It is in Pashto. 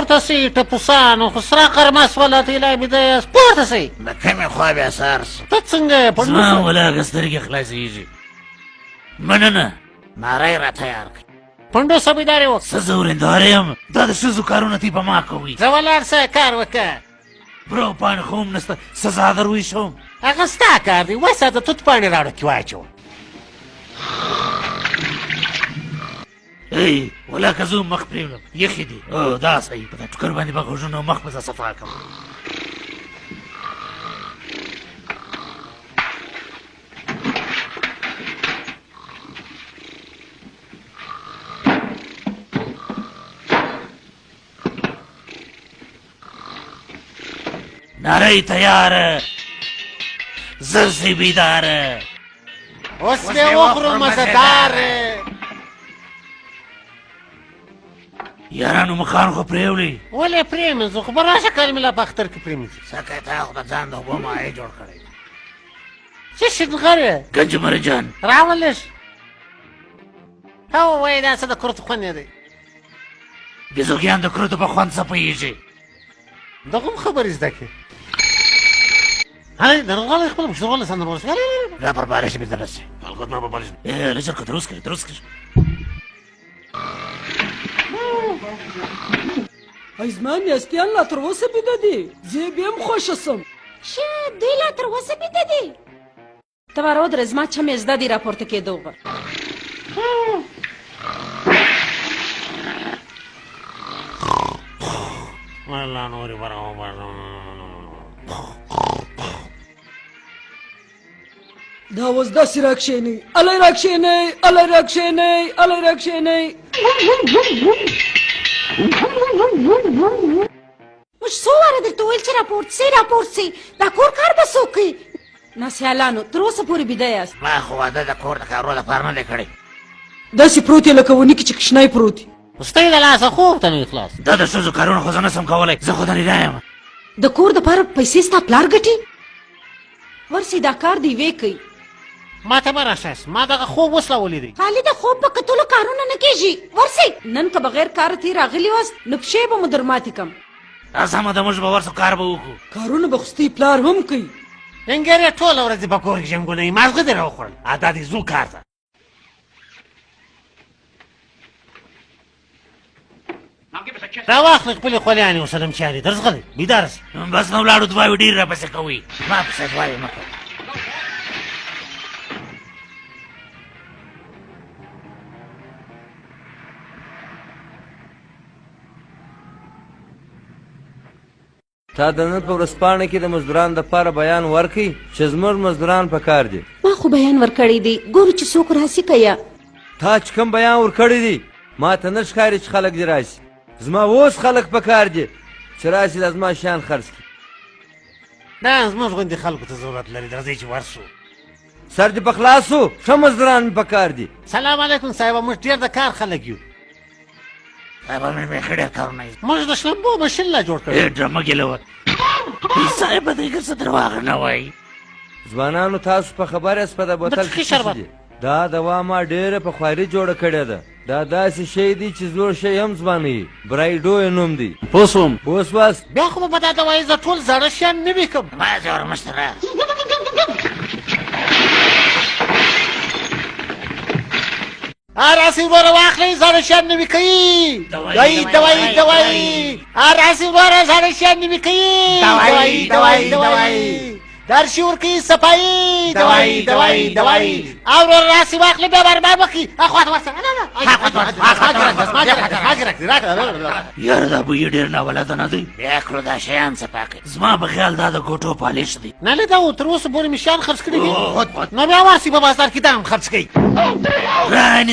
پورته سئ ټپوسانو خو سره قرمس ولا طیله بدایاست پورته سئ د کومې خوا بیا سر سو ته څنګه یې زما ولاکه سترګې خلاصېږي مننه ناری را تیار کړي پنډوسه بیدارې وکړه څه زه ورېنداره یم دا د ښځو کارونه تی په ما کوي زه ولاړ سه کار وکړه برو پاڼې خو هم نسته سزا در ویښوم هغه ستا کار دی وسه د توت پاڼې راوړه کې واچوه ای ولاکه زه مخ پرېولم یخې دي او دا صحیح په دا ټوکر باندې به غوږونه مخ به زه صفا کړم ناری تیاره زر سی بیداره اوس دې وخورو مزهداره یارانو مخان خو پرېولئ ولې پرېمنځو خو به راشه کال مې لا په اختر کې پرېمنځي سکه تا خو د ځان د اوبو مایع جوړ کړی څه شنغرې ګنج مرجان راولش هو وایي دا څه د کورت خوند دی بیزوګیان د کروتو په خوند څه پوهېږي دغه هم خبرې زده کړې هلئ درغلی خپله مشتغله سندر ورسه را پر بارش مې درسې الخود ما په بالش لچر که درست کړي درست کړي ای زما میاشتیان لا تر اوسه بیده دي زه بیا هم خوښه سم شه دوی لا تر اوسه بیده دي ته به راودرې زما چمې زده دي راپورته کېدو به والله نورې برابر دا اوس داسې راکښېنئ الی راکښېنئ الی راکښېنئ الی راکښېنئ موږ څو واره درته وویل چې راپورته سئ راپورته سئ دا کور کار به څوک کوي ناسیالانو تر اوسه پورې بیده یاست ما خو واده د کور د کارو لپاره نه دی کړی داسې پروت یې لکه ونې کې چې کشنی پروت ستی د لاسه خوب ته نو خلاص دا د ښځو کارونه خو زه نسم کولی زه خو درېدا یم د کور دپاره پیسې ستا پلار ګټي ورسئ دا کار د یوې کوي ما ته مه راشاست ما دغه خوب اوس لا ولیدی خالي د خوب په کتلو کارونه نه کېږي ورسئ نن که بغیر کاره تې راغلي واست نو پښې به مو در ماتې کم دا سمه ده موږ به ورسو کار به وکړو کارونه به خو ستی پلار هم کوي انګرې ټوله ورځ په کور کې جنګونه مازغه دې راوخوړل دا دې ځو کار ته راواخلې خپلې خولیانې ورسره مچارې درځغلی بیداره سه بس نو ولاړو دوايو ډېر راپسې کوئ ما پسې دوایې مه کوه تا د نن په ورځپاڼه کې د مزدورانو دپاره بیان ورکړئ چې زموږ مزدوران په کار دي ما خو بیان ورکړی دی ګورو چې څوک راسي که یا تا چې کوم بیان ورکړی دی ما ته نه ښکاري چې خلک دې راسي زما اوس خلک په کار دي چې راسي دا زما شیان خرڅ کړي دا زموږ غوندې خلکو ته ضرورت لري درځئ چې ورسو سر دې په خلاصو ښه مزدوران مې په کار دي سلام علیکم صاحبه موږ ډېر د کار خلک یو صاحبه مې بیخي ډېر کارونه یې موږ د شلمبو مشین لا جوړ کړی ډرمه ګیلوه صاحبه دی که څه درواغ نه وایي ځوانانو تاسو په خبر یاست په د بوتل بټکي کې څه شربت. دي دا دوا ما ډېره په خواري جوړه کړې ده دا داسې شی دی چې زوړ شی هم ځوانوي برایډو یې نوم دی پوه سوم پوه سواست بیا خو به دا دوایي زه ټول زاړه شیان نه وي کوم ما زور مشتره راسي وروره واخلئ زاړه شیان نوي کوي دوایي راسي وروره زاړه شیان نوي کوي دوایي درشي ورکوي صفایي دوایي او وروره راسي واخلئ بیا برباد وکړي اخواته ورسه یاره دا بوی ډېر ناولده نه دی بیا کړو دا شیان صفا کړي زما په خیال دا د ګوټو پالیش دی نه له دا تر اوسه پورې مې شیان خرڅ کړي دي نو بیا واسي په بازار کې دا هم خرڅ کوي راني